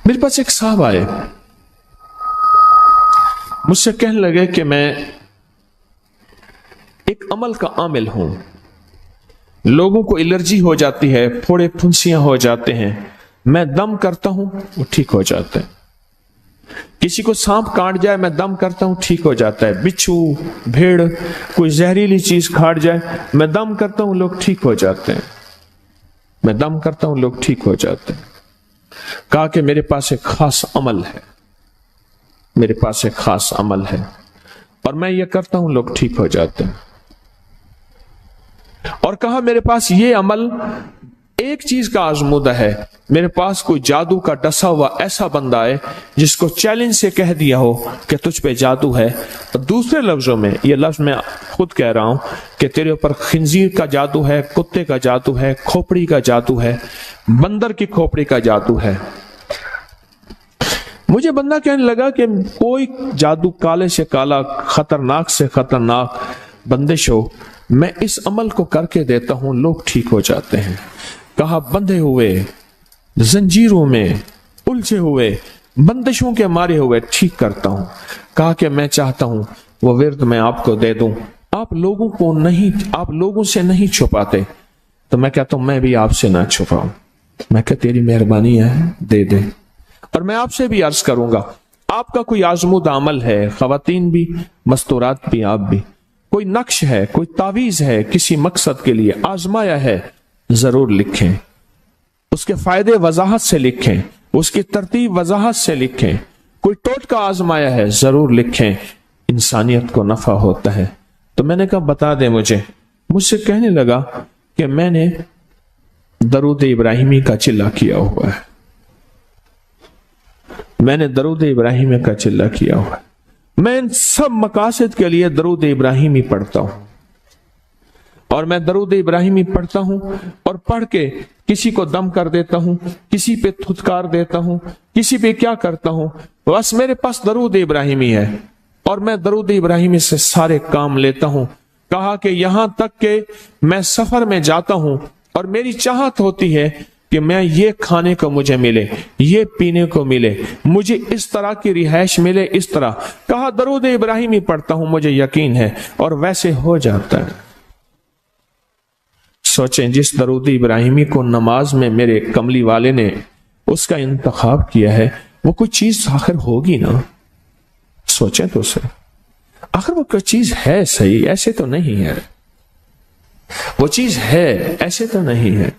میرے پاس ایک صاحب آئے، مجھ سے کہنے لگے کہ میں ایک عمل کا عامل ہوں، لوگوں کو الرجی ہو جاتی ہے، پھوڑے پھنسیاں ہو جاتے ہیں، میں دم کرتا ہوں وہ ٹھیک ہو جاتا ہے، کسی کو سانپ کاٹ جائے میں دم کرتا ہوں ٹھیک ہو جاتا ہے، بچھو بھیڑ کوئی زہریلی چیز کھاٹ جائے میں دم کرتا ہوں لوگ ٹھیک ہو جاتے ہیں، میں دم کرتا ہوں لوگ ٹھیک ہو جاتے ہیں۔ کہا کہ میرے پاس ایک خاص عمل ہے، میرے پاس ایک خاص عمل ہے اور میں یہ کرتا ہوں لوگ ٹھیک ہو جاتے ہیں، اور کہا میرے پاس یہ عمل ایک چیز کا آزمودہ ہے، میرے پاس کوئی جادو کا ڈسا ہوا ایسا بندہ ہے جس کو چیلنج سے کہہ دیا ہو کہ تجھ پہ جادو ہے، اور دوسرے لفظوں میں یہ لفظ میں خود کہہ رہا ہوں کہ تیرے اوپر خنزیر کا جادو ہے، کتے کا جادو ہے، کھوپڑی کا جادو ہے، بندر کی کھوپڑی کا جادو ہے۔ مجھے بندہ کہنے لگا کہ کوئی جادو کالے سے کالا، خطرناک سے خطرناک بندش ہو، میں اس عمل کو کر کے دیتا ہوں لوگ ٹھیک ہو جاتے ہیں۔ کہا بندھے ہوئے، زنجیروں میں الجھے ہوئے، بندشوں کے مارے ہوئے ٹھیک کرتا ہوں۔ کہا کہ میں چاہتا ہوں وہ ورد میں آپ کو دے دوں، آپ لوگوں سے نہیں چھپاتے، تو میں کہتا ہوں میں بھی آپ سے نہ چھپاؤں، میں کہ تیری مہربانی ہے دے دے۔ اور میں آپ سے بھی عرض کروں گا، آپ کا کوئی آزمودہ عمل ہے، خواتین بھی مستورات بھی آپ بھی، کوئی نقش ہے، کوئی تعویذ ہے، کسی مقصد کے لیے آزمایا ہے، ضرور لکھیں، اس کے فائدے وضاحت سے لکھیں، اس کی ترتیب وضاحت سے لکھیں، کوئی ٹوٹکا آزمایا ہے ضرور لکھیں، انسانیت کو نفع ہوتا ہے۔ تو میں نے کہا بتا دیں مجھ سے کہنے لگا کہ میں نے درود ابراہیمی کا چلہ کیا ہوا ہے، میں نے درود ابراہیمی کا چلہ کیا ہوا ہے، میں ان سب مقاصد کے لیے درود ابراہیمی پڑھتا ہوں، اور میں درود ابراہیمی پڑھتا ہوں اور پڑھ کے کسی کو دم کر دیتا ہوں، کسی پہ تھتکار دیتا ہوں، کسی پہ کیا کرتا ہوں، بس میرے پاس درود ابراہیمی ہے اور میں درود ابراہیمی سے سارے کام لیتا ہوں۔ کہا کہ یہاں تک کہ میں سفر میں جاتا ہوں اور میری چاہت ہوتی ہے کہ میں یہ کھانے کو مجھے ملے، یہ پینے کو ملے، مجھے اس طرح کی رہائش ملے، اس طرح کہا درود ابراہیمی پڑھتا ہوں، مجھے یقین ہے اور ویسے ہو جاتا ہے۔ سوچیں جس درود ابراہیمی کو نماز میں میرے کملی والے نے اس کا انتخاب کیا ہے، وہ کوئی چیز آخر ہوگی نا، سوچیں تو صحیح، آخر وہ کوئی چیز ہے صحیح، ایسے تو نہیں ہے، وہ چیز ہے ایسے تو نہیں ہے۔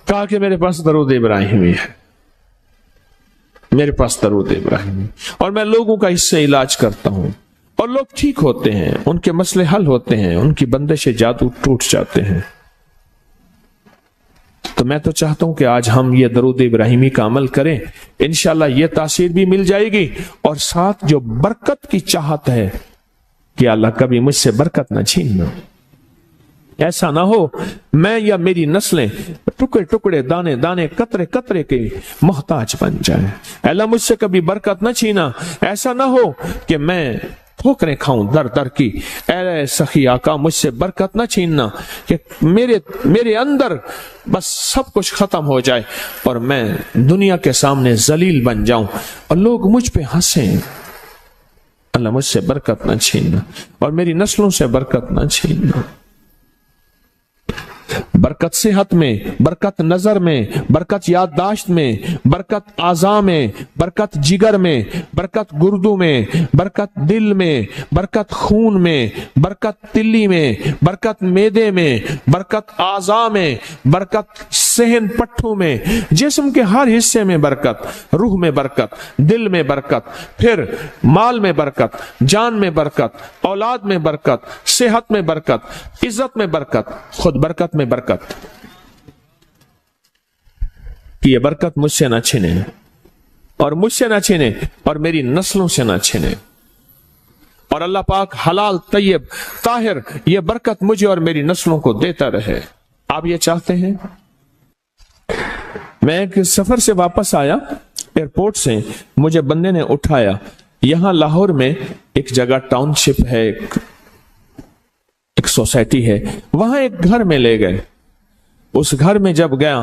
کہا کہ میرے پاس درود ابراہیمی ہے، میرے پاس درود ابراہیمی، اور میں لوگوں کا اس سے علاج کرتا ہوں اور لوگ ٹھیک ہوتے ہیں، ان کے مسئلے حل ہوتے ہیں، ان کی بندش جادو ٹوٹ جاتے ہیں۔ تو میں تو چاہتا ہوں کہ آج ہم یہ درود ابراہیمی کا عمل کریں، انشاءاللہ یہ تاثیر بھی مل جائے گی، اور ساتھ جو برکت کی چاہت ہے کہ اللہ کبھی مجھ سے برکت نہ چھیننا، ایسا نہ ہو میں یا میری نسلیں ٹکڑے ٹکڑے دانے دانے قطرے قطرے کے محتاج بن جائیں۔ اللہ مجھ سے کبھی برکت نہ چھینا، ایسا نہ ہو کہ میں ٹھوکریں کھاؤں در در کی، اے سخی آقا مجھ سے برکت نہ چھیننا کہ میرے اندر بس سب کچھ ختم ہو جائے اور میں دنیا کے سامنے ذلیل بن جاؤں اور لوگ مجھ پہ ہنسیں۔ اللہ مجھ سے برکت نہ چھیننا اور میری نسلوں سے برکت نہ چھیننا۔ برکت صحت میں، برکت نظر میں، برکت یادداشت میں، برکت اعضاء میں، برکت جگر میں، برکت گردوں میں، برکت دل میں، برکت خون میں، برکت تلی میں، برکت معدے میں، برکت اعضاء میں، برکت صحن پٹھوں میں، جسم کے ہر حصے میں برکت، روح میں برکت، دل میں برکت، پھر مال میں برکت، جان میں برکت، اولاد میں برکت، صحت میں برکت، عزت میں برکت، خود برکت میں برکت، کہ یہ برکت مجھ سے نہ چھنے اور مجھ سے نہ چھنے اور میری نسلوں سے نہ چھنے، اور اللہ پاک حلال طیب طاہر یہ برکت مجھے اور میری نسلوں کو دیتا رہے۔ آپ یہ چاہتے ہیں؟ میں ایک سفر سے واپس آیا، ایئرپورٹ سے مجھے بندے نے اٹھایا، یہاں لاہور میں ایک جگہ ٹاؤن شپ ہے، ایک سوسائٹی ہے، وہاں ایک گھر میں لے گئے۔ اس گھر میں جب گیا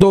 2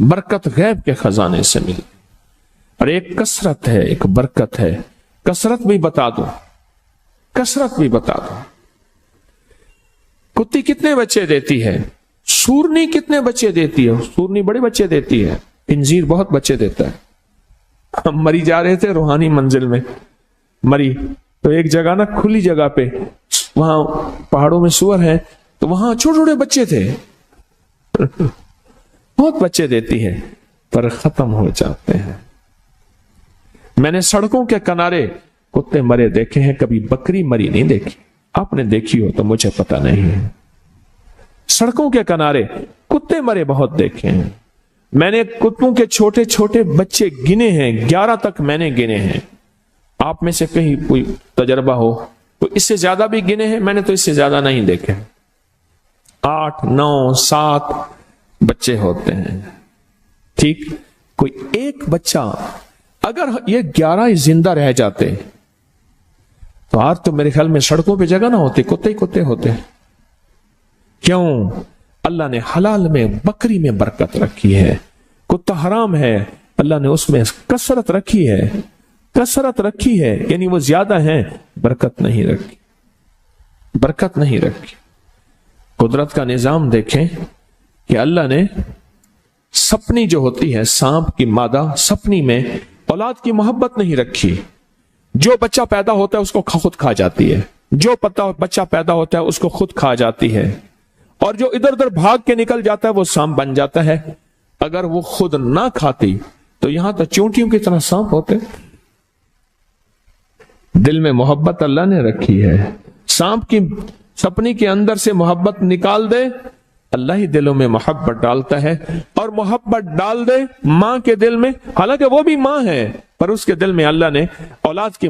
برکت غیب کے خزانے سے ملی، اور ایک کثرت ہے، ایک برکت ہے۔ کثرت بھی بتا دو، کثرت بھی بتا دو۔ کتی کتنے بچے دیتی ہے؟ سورنی کتنے بچے دیتی ہے؟ سورنی بڑے بچے دیتی ہے، خنزیر بہت بچے دیتا ہے۔ ہم مری جا رہے تھے روحانی منزل میں، مری تو ایک جگہ نا کھلی جگہ پہ، وہاں پہاڑوں میں سور ہیں، تو وہاں چھوٹے چھوٹے بچے تھے، بہت بچے دیتی ہے، پر ختم ہو جاتے ہیں۔ میں نے سڑکوں کے کنارے کتے مرے دیکھے ہیں، کبھی بکری مری نہیں دیکھی۔ آپ نے دیکھی ہو تو مجھے پتا نہیں ہے۔ سڑکوں کے کنارے کتے مرے بہت دیکھے ہیں۔ میں نے کتوں کے چھوٹے چھوٹے بچے گنے ہیں، 11 تک میں نے گنے ہیں۔ آپ میں سے کہیں کوئی تجربہ ہو تو اس سے زیادہ بھی گنے ہیں؟ میں نے تو اس سے زیادہ نہیں دیکھے۔ 8 9 7 بچے ہوتے ہیں، ٹھیک؟ کوئی ایک بچہ، اگر یہ 11 زندہ رہ جاتے تو آج تو میرے خیال میں سڑکوں پہ جگہ نہ ہوتی، کتے ہی کتے ہوتے۔ کیوں؟ اللہ نے حلال میں، بکری میں برکت رکھی ہے۔ کتا حرام ہے، اللہ نے اس میں کثرت رکھی ہے، کثرت رکھی ہے، یعنی وہ زیادہ ہیں، برکت نہیں رکھی، برکت نہیں رکھی۔ قدرت کا نظام دیکھیں کہ اللہ نے سپنی جو ہوتی ہے، سانپ کی مادہ سپنی میں اولاد کی محبت نہیں رکھی۔ جو بچہ پیدا ہوتا ہے اس کو خود کھا جاتی ہے، جو بچہ پیدا ہوتا ہے اس کو خود کھا جاتی ہے، اور جو ادھر ادھر بھاگ کے نکل جاتا ہے وہ سانپ بن جاتا ہے۔ اگر وہ خود نہ کھاتی تو یہاں تو چونٹیوں کی طرح سانپ ہوتے۔ دل میں محبت اللہ نے رکھی ہے۔ سانپ کی سپنی کے اندر سے محبت نکال دے، اللہ ہی دلوں میں محبت ڈالتا ہے، اور محبت ڈال دے ماں کے دل میں، حالانکہ وہ بھی ماں ہے، پر اس کے دل میں اللہ نے اولاد کی